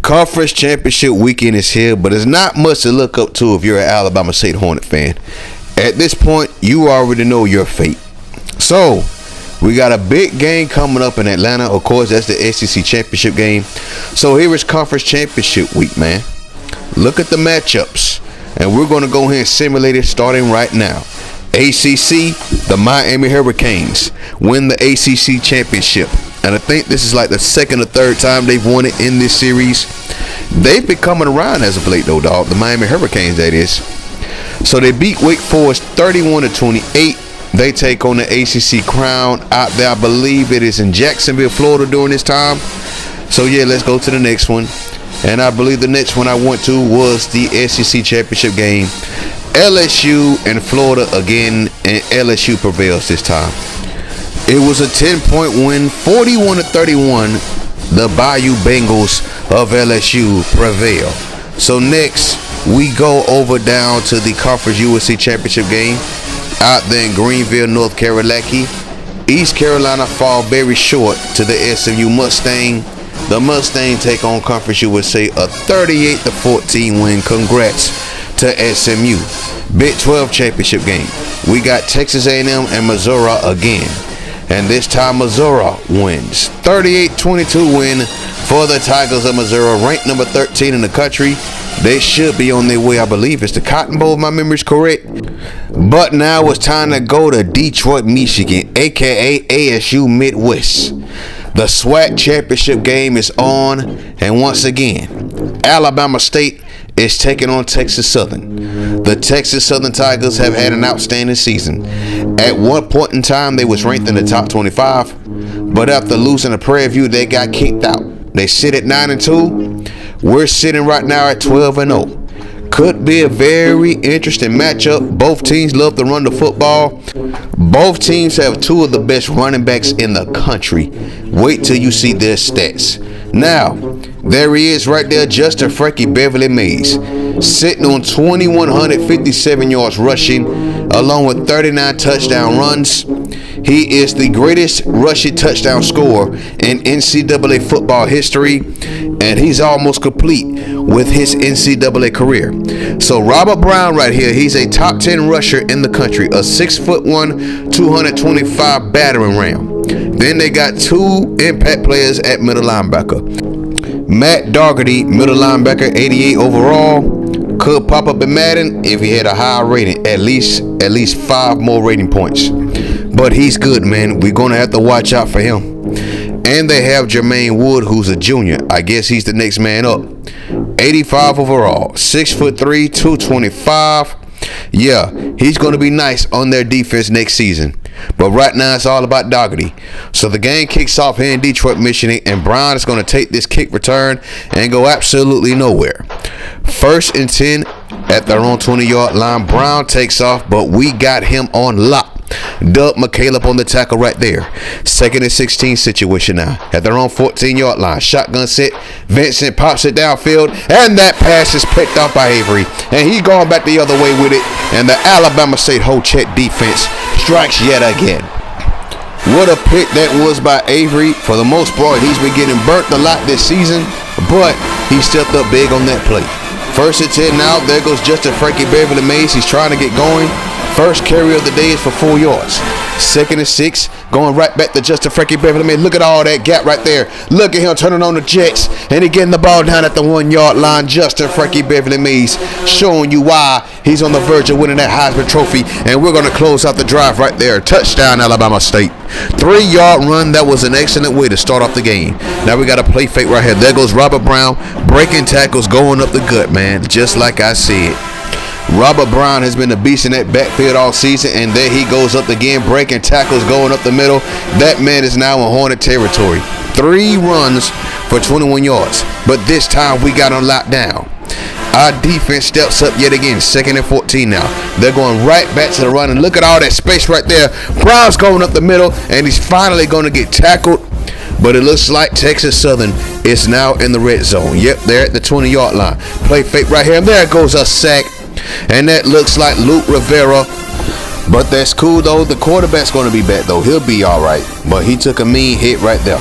Conference championship weekend is here, but it's not much to look up to if you're an Alabama State Hornet fan. At this point, you already know your fate. So, we got a big game coming up in Atlanta. Of course, that's the SEC Championship game. So, here is Conference Championship week, man. Look at the matchups, and we're going to go ahead and simulate it starting right now. ACC, the Miami Hurricanes win the ACC Championship. And I think this is like the second or third time they've won it in this series. They've been coming around as of late, though, dog. The Miami Hurricanes, that is. So they beat Wake Forest 31-28. They take on the ACC crown out there. I believe it is in Jacksonville, Florida during this time. So, yeah, let's go to the next one. And I believe the next one I went to was the SEC Championship game. LSU and Florida again, and LSU prevails this time. It was a 10-point win, 41-31. The Bayou Bengals of LSU prevail. So next, we go over down to the Conference USA Championship game out there in Greenville, North Carolina. East Carolina fall very short to the SMU Mustang. The Mustang take on Conference USA a 38-14 win. Congrats to SMU. Big 12 championship game. We got Texas A&M and Missouri again. And this time Missouri wins. 38-22 win for the Tigers of Missouri, ranked number 13 in the country. They should be on their way, I believe it's the Cotton Bowl, if my memory is correct. But now it's time to go to Detroit, Michigan, aka ASU Midwest. The SWAC Championship game is on, and once again, Alabama State is taking on Texas Southern. The Texas Southern Tigers have had an outstanding season. At one point in time, they was ranked in the top 25, but after losing a Prairie View, they got kicked out. They sit at 9-2. We're sitting right now at 12-0. Could be a very interesting matchup. Both teams love to run the football. Both teams have two of the best running backs in the country. Wait till you see their stats. Now, there he is right there, Justin Frankie Beverly Mays, sitting on 2,157 yards rushing, along with 39 touchdown runs. He is the greatest rushing touchdown scorer in NCAA football history, and he's almost complete with his NCAA career. So Robert Brown right here, he's a top 10 rusher in the country, a 6'1", 225 battering ram. Then they got two impact players at middle linebacker. Matt Dougherty, middle linebacker, 88 overall. Could pop up in Madden if he had a high rating, at least 5 more rating points. But he's good, man. We're going to have to watch out for him. And they have Jermaine Wood, who's a junior. I guess he's the next man up. 85 overall, 6'3", 225. Yeah, he's going to be nice on their defense next season. But right now, it's all about Dougherty. So the game kicks off here in Detroit, Michigan, and Brown is going to take this kick return and go absolutely nowhere. 1st and 10 at their own 20-yard line. Brown takes off, but we got him on lock. Doug McCaleb on the tackle right there. 2nd and 16 situation now at their own 14-yard line. Shotgun set. Vincent pops it downfield, and that pass is picked off by Avery. And he's going back the other way with it. And the Alabama State Ho-Chet defense strikes yet again. What a pick that was by Avery. For the most part, he's been getting burnt a lot this season, but he stepped up big on that play. 1st and 10 now. There goes Justin Frankie Beverly Mays. He's trying to get going. First carry of the day is for 4 yards. 2nd and 6, going right back to Justin Frankie Beverly Mays. Look at all that gap right there. Look at him turning on the jets, and he getting the ball down at the 1-yard line. Justin Frankie Beverly Mays showing you why he's on the verge of winning that Heisman Trophy. And we're going to close out the drive right there. Touchdown, Alabama State. 3-yard run. That was an excellent way to start off the game. Now we got a play fake right here. There goes Robert Brown, breaking tackles, going up the gut, man. Just like I said. Robert Brown has been a beast in that backfield all season, and there he goes up again, breaking tackles, going up the middle. That man is now in Hornet territory. 3 runs for 21 yards, but this time we got on lockdown. Our defense steps up yet again. 2nd and 14 now. They're going right back to the run, and look at all that space right there. Brown's going up the middle, and he's finally going to get tackled. But it looks like Texas Southern is now in the red zone. Yep, they're at the 20-yard line. Play fake right here, and there goes a sack. And that looks like Luke Rivera. But that's cool, though. The quarterback's going to be back, though. He'll be all right. But he took a mean hit right there.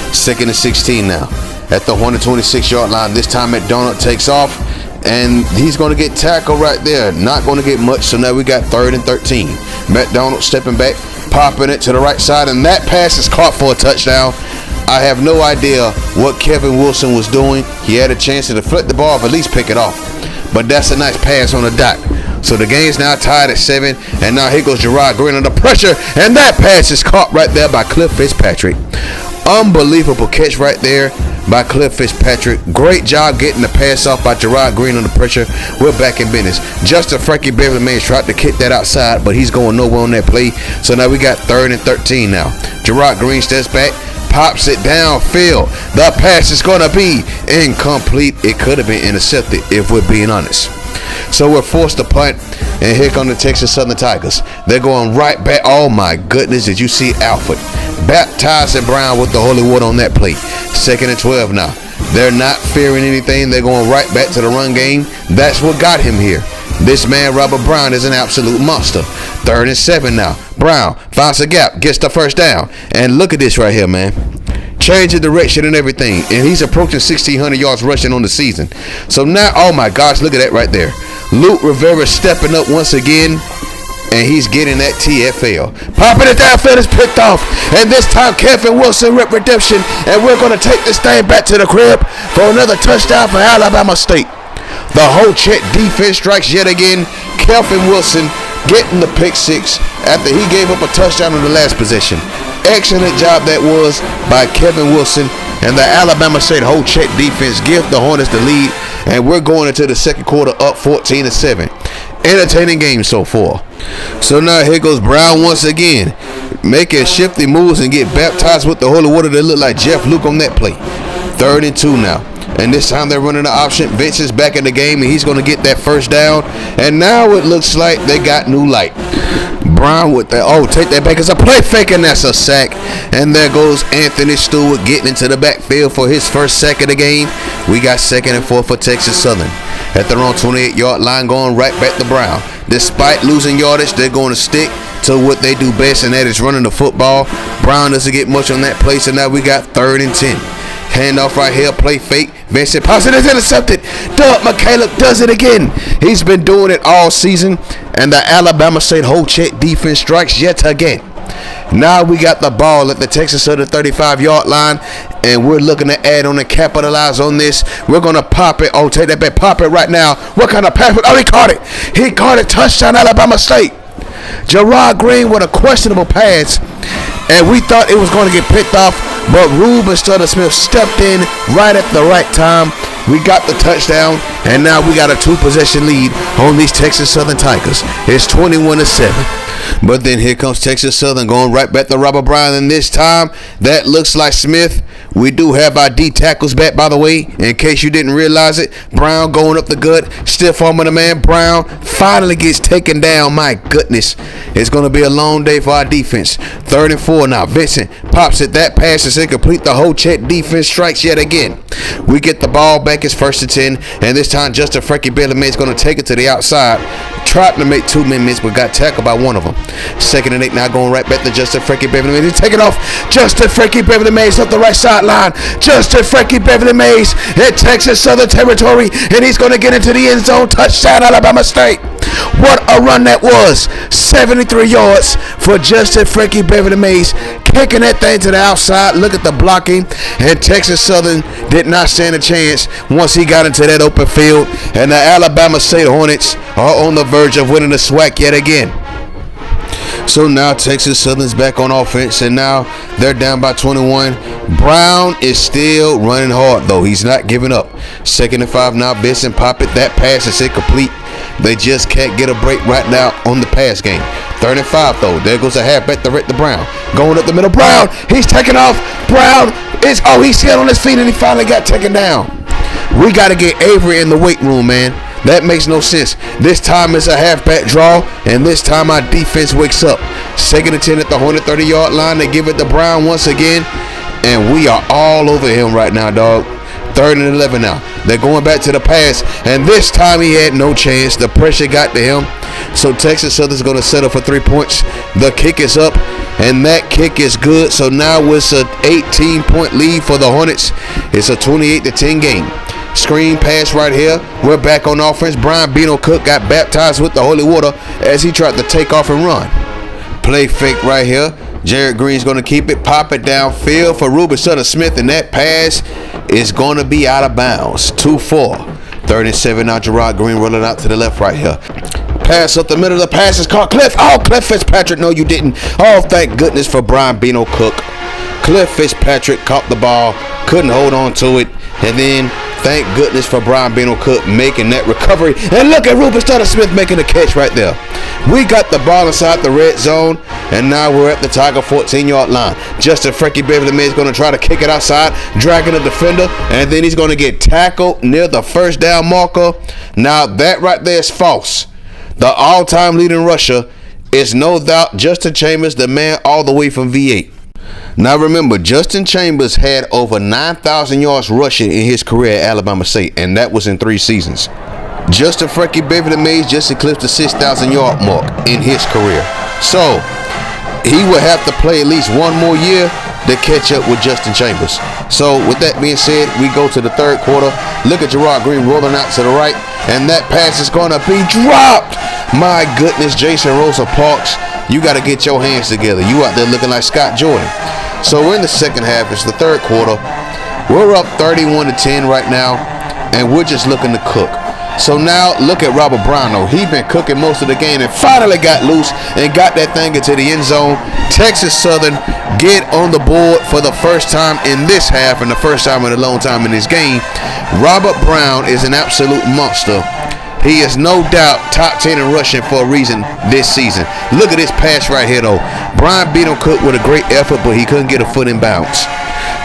2nd and 16 now. at the 126-yard line. This time McDonald takes off, and he's going to get tackled right there. Not going to get much, so now we got 3rd and 13. McDonald stepping back, popping it to the right side, and that pass is caught for a touchdown. I have no idea what Kevin Wilson was doing. He had a chance to deflect the ball, or at least pick it off. But that's a nice pass on the dot. So the game's now tied at 7, and now here goes Gerard Green under pressure, and that pass is caught right there by Cliff Fitzpatrick. Unbelievable catch right there by Cliff Fitzpatrick. Great job getting the pass off by Gerard Green under pressure. We're back in business. Justin Frankie Beverly Mays tried to kick that outside, but he's going nowhere on that play. So now we got 3rd and 13 now. Gerard Green steps back, pops it downfield. The pass is going to be incomplete. It could have been intercepted if we're being honest. So we're forced to punt, and here come the Texas Southern Tigers. They're going right back. Oh my goodness, did you see Alfred baptizing Brown with the holy water on that play? 2nd and 12 now. They're not fearing anything. They're going right back to the run game. That's what got him here. This man, Robert Brown, is an absolute monster. 3rd and 7 now. Brown finds a gap, gets the first down. And look at this right here, man. Change of direction and everything. And he's approaching 1,600 yards rushing on the season. So now, oh my gosh, look at that right there. Luke Rivera stepping up once again. And he's getting that TFL. Popping it downfield is picked off. And this time, Kevin Wilson rip redemption. And we're going to take this thing back to the crib for another touchdown for Alabama State. The whole check defense strikes yet again. Kevin Wilson getting the pick 6 after he gave up a touchdown on the last possession. Excellent job that was by Kevin Wilson, and the Alabama State whole check defense give the Hornets the lead, and we're going into the second quarter up 14-7. Entertaining game so far. So now here goes Brown once again, making shifty moves and get baptized with the holy water that look like Jeff Luke on that play. 3rd and 2 now. And this time they're running the option. Vince is back in the game, and he's going to get that first down. And now it looks like they got new light. Brown with that. Oh, take that back. It's a play fake, and that's a sack. And there goes Anthony Stewart getting into the backfield for his first sack of the game. We got 2nd and 4 for Texas Southern. At their own 28-yard line, going right back to Brown. Despite losing yardage, they're going to stick to what they do best, and that is running the football. Brown doesn't get much on that play, so now we got 3rd and 10. Handoff right here, play fake. Vincent Paulson is intercepted. Doug McCaleb does it again. He's been doing it all season, and the Alabama State whole check defense strikes yet again. Now we got the ball at the Texas Southern 35-yard line, and we're looking to add on and capitalize on this. We're going to pop it. Oh, take that back. Pop it right now. What kind of pass? Oh, he caught it. He caught it. Touchdown, Alabama State. Gerard Green with a questionable pass, and we thought it was going to get picked off, but Ruben Stutter-Smith stepped in right at the right time. We got the touchdown, and now we got a 2-possession lead on these Texas Southern Tigers. It's 21-7. But then here comes Texas Southern going right back to Robert Brown, and this time that looks like Smith. We do have our D tackles back, by the way, in case you didn't realize it. Brown going up the gut, stiff arming the man. Brown finally gets taken down. My goodness, it's going to be a long day for our defense. 3rd and 4 now. Vincent pops it. That pass is incomplete. The whole check defense strikes yet again. We get the ball back. It's 1st and 10, and this time Justin Frankie Beverly is going to take it to the outside. Tried to make 2 minutes, but got tackled by one of them. 2nd and 8 now, going right back to Justin Frankie Beverly Mays. He's taking off. Justin Frankie Beverly Mays up the right sideline. Justin Frankie Beverly Mays in Texas Southern territory, and he's going to get into the end zone. Touchdown, Alabama State. What a run that was. 73 yards for Justin Frankie Beverly Mays, kicking that thing to the outside. Look at the blocking, and Texas Southern did not stand a chance once he got into that open field, and the Alabama State Hornets are on the verge of winning the SWAC yet again. So now Texas Southern's back on offense, and now they're down by 21. Brown is still running hard, though. He's not giving up. 2nd and 5 now. Benson pop it. That pass is incomplete. They just can't get a break right now on the pass game. 3rd and 5, though. There goes a halfback to Rick the Brown. Going up the middle. Brown, he's taking off. Brown is, he's still on his feet, and he finally got taken down. We got to get Avery in the weight room, man. That makes no sense. This time it's a halfback draw, and this time our defense wakes up. 2nd and 10 at the Hornet 30-yard line. They give it to Brown once again, and we are all over him right now, dog. 3rd and 11 now. They're going back to the pass, and this time he had no chance. The pressure got to him. So Texas Southern's going to settle for 3 points. The kick is up, and that kick is good. So now it's an 18-point lead for the Hornets. It's a 28-10 game. Screen pass right here. We're back on offense. Brian Bino Cook got baptized with the holy water as he tried to take off and run. Play fake right here. Jared Green's going to keep it, pop it downfield for Ruben Sutter-Smith, and that pass is going to be out of bounds. 2-4. 37 now. Gerard Green rolling out to the left right here. Pass up the middle. The pass is caught. Cliff. Oh, Cliff Fitzpatrick. No, you didn't. Oh, thank goodness for Brian Bino Cook. Cliff Fitzpatrick caught the ball, couldn't hold on to it, and then thank goodness for Brian Bino Cook making that recovery. And look at Ruben Sutter-Smith making the catch right there. We got the ball inside the red zone, and now we're at the Tiger 14-yard line. Justin Frankie Beverly May is going to try to kick it outside, dragging the defender, and then he's going to get tackled near the first down marker. Now that right there is false. The all-time leading rusher is no doubt Justin Chambers, the man all the way from V8. Now remember, Justin Chambers had over 9,000 yards rushing in his career at Alabama State, and that was in 3 seasons. Justin Frankie Beverly Mays just eclipsed the 6,000 yard mark in his career. So he will have to play at least one more year to catch up with Justin Chambers. So with that being said, we go to the third quarter. Look at Gerard Green rolling out to the right, and that pass is going to be dropped. My goodness, Jason Rosa Parks, you got to get your hands together. You out there looking like Scott Jordan. So we're in the second half. It's the third quarter. We're up 31-10 right now, and we're just looking to cook. So now look at Robert Brown, though. He's been cooking most of the game and finally got loose and got that thing into the end zone. Texas Southern get on the board for the first time in this half and the first time in a long time in this game. Robert Brown is an absolute monster. He is no doubt top 10 in rushing for a reason this season. Look at this pass right here, though. Brian Bino Cook with a great effort, but he couldn't get a foot in bounds.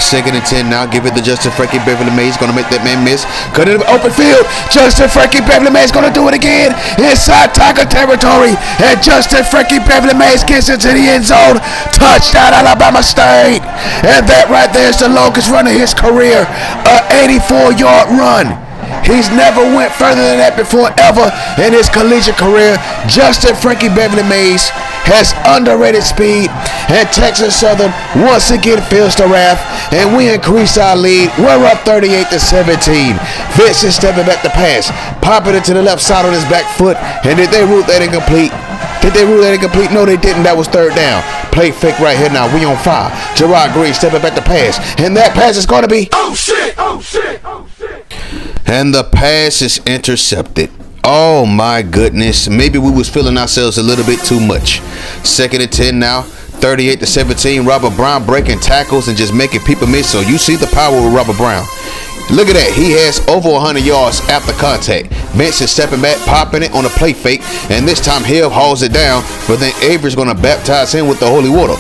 2nd and 10 now. Give it to Justin Frankie Beverly Mays. Going to make that man miss. Cut it open field. Justin Frankie Beverly Mays going to do it again. Inside Tiger territory. And Justin Frankie Beverly Mays gets into the end zone. Touchdown, Alabama State. And that right there is the longest run of his career. An 84-yard run. He's never went further than that before ever in his collegiate career. Justin Frankie Beverly Mays has underrated speed, and Texas Southern once again feels the wrath, and we increase our lead. We're up 38-17. Vincent stepping back to pass, popping it to the left side on his back foot, and did they root that incomplete? No, they didn't. That was third down. Play fake right here now. We on fire. Gerard Green stepping back to pass, and that pass is going to be and the pass is intercepted. Oh my goodness. Maybe we was feeling ourselves a little bit too much. 2nd and 10 now. 38-17. Robert Brown breaking tackles and just making people miss. So you see the power with Robert Brown. Look at that. He has over 100 yards after contact. Benson stepping back, popping it on a play fake. And this time Hill hauls it down. But then Avery's going to baptize him with the holy water.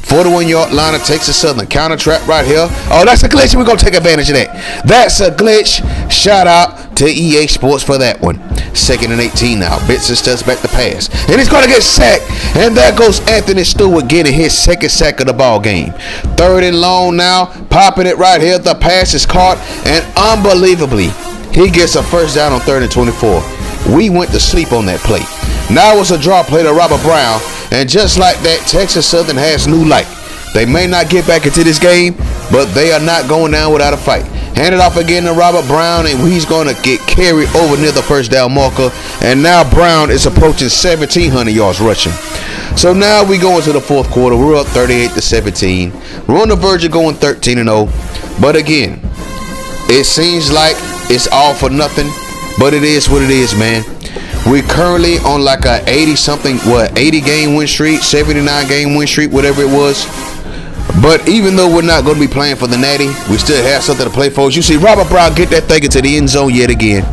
41-yard line of Texas Southern. Counter trap right here. Oh, that's a glitch. We're going to take advantage of that. That's a glitch. Shout out to EA Sports for that one. 2nd and 18 now. Benson steps back to pass. And he's going to get sacked. And there goes Anthony Stewart getting his second sack of the ball game. 3rd and long now. Popping it right here. The pass is caught. And unbelievably, he gets a first down on 3rd and 24. We went to sleep on that play. Now it's a draw play to Robert Brown. And just like that, Texas Southern has new light. They may not get back into this game, but they are not going down without a fight. Hand it off again to Robert Brown, and he's going to get carried over near the first down marker. And now Brown is approaching 1,700 yards rushing. So now we go into the fourth quarter. We're up 38-17. We're on the verge of going 13-0. But again, it seems like it's all for nothing, but it is what it is, man. We're currently on like a 80 game win streak, 79 game win streak, whatever it was. But even though we're not going to be playing for the Natty, we still have something to play for. You see Robert Brown get that thing into the end zone yet again.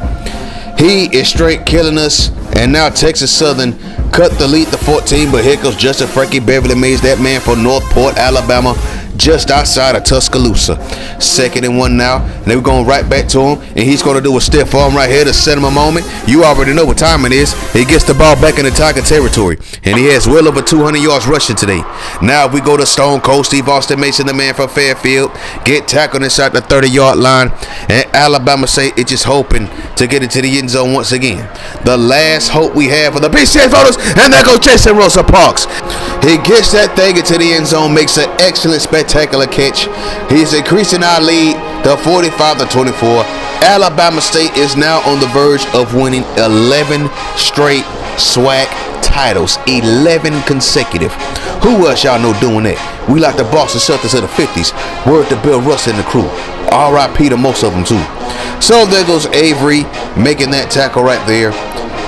He is straight killing us. And now Texas Southern cut the lead to 14, but here goes Justin Frankie Beverly Mays, that man from Northport, Alabama, just outside of Tuscaloosa. 2nd and 1 now. And then we're going right back to him. And he's going to do a stiff arm right here to set him a moment. You already know what time it is. He gets the ball back in the Tiger territory. And he has well over 200 yards rushing today. Now we go to Stone Cold Steve Austin Mason, the man from Fairfield. Get tackled inside the 30-yard line. And Alabama State is just hoping to get into the end zone once again. The last hope we have for the BCA voters. And there goes Jason Rosa Parks. He gets that thing into the end zone, makes an excellent, spectacular catch. He's increasing our lead to 45-24. Alabama State is now on the verge of winning 11 straight SWAC titles, 11 consecutive. Who else y'all know doing that? We like the Boston Celtics of the 50s. Word to Bill Russell and the crew. R.I.P. to most of them too. So there goes Avery making that tackle right there.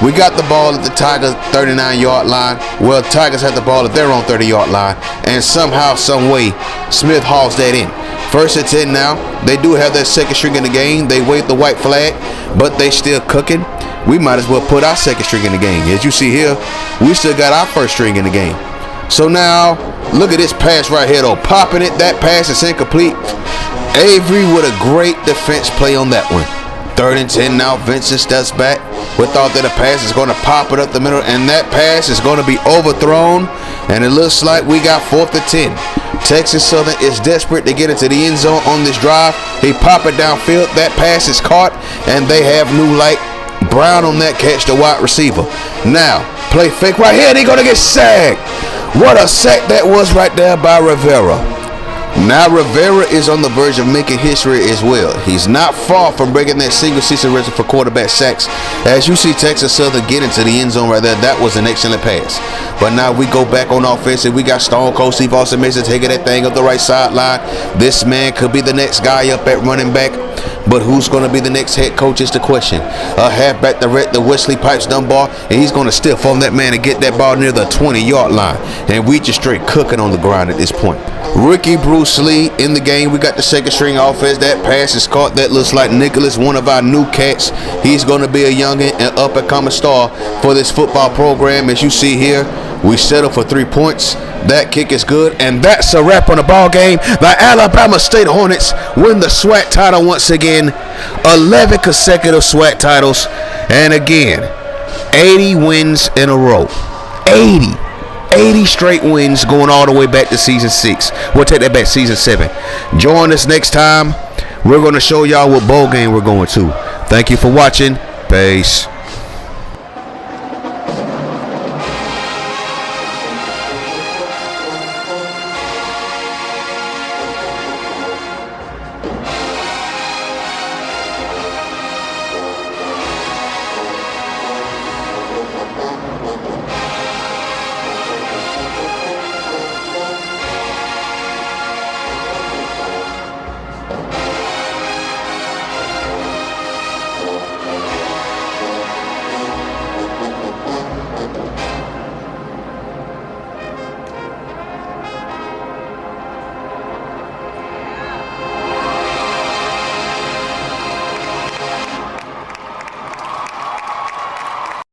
We got the ball at the Tigers 39-yard line. Well, Tigers had the ball at their own 30-yard line, and somehow, some way, Smith hauls that in. 1st and 10 now. They do have their second string in the game. They waved the white flag, but they still cooking. We might as well put our second string in the game. As you see here, we still got our first string in the game. So now, look at this pass right here, though. Popping it. That pass is incomplete. Avery with a great defense play on that one. 3rd and 10 now. Vincent steps back. We thought that a pass is going to pop it up the middle, and that pass is going to be overthrown, and it looks like we got 4th and 10. Texas Southern is desperate to get into the end zone on this drive. He pop it downfield. That pass is caught, and they have New Light Brown on that catch, the wide receiver. Now, play fake right here, and he's going to get sacked. What a sack that was right there by Rivera. Now Rivera is on the verge of making history as well. He's not far from breaking that single season record for quarterback sacks. As you see Texas Southern get into the end zone right there, that was an excellent pass. But now we go back on offense, and we got Stone Cold Steve Austin Mason taking that thing up the right sideline. This man could be the next guy up at running back. But who's going to be the next head coach is the question. A halfback, the Wesley Pipes Dunbar, and he's going to stiff on that man and get that ball near the 20-yard line. And we just straight cooking on the ground at this point. Ricky Bruce Lee in the game. We got the second string offense. That pass is caught. That looks like Nicholas, one of our new cats. He's going to be a youngin' and up-and-coming star for this football program. As you see here, we settle for 3 points. That kick is good, and that's a wrap on the ball game. The Alabama State Hornets win the SWAC title once again. 11 consecutive SWAC titles, and again, 80 wins in a row. 80 straight wins going all the way back to season 6. We'll take that back, season 7. Join us next time. We're going to show y'all what bowl game we're going to. Thank you for watching. Peace.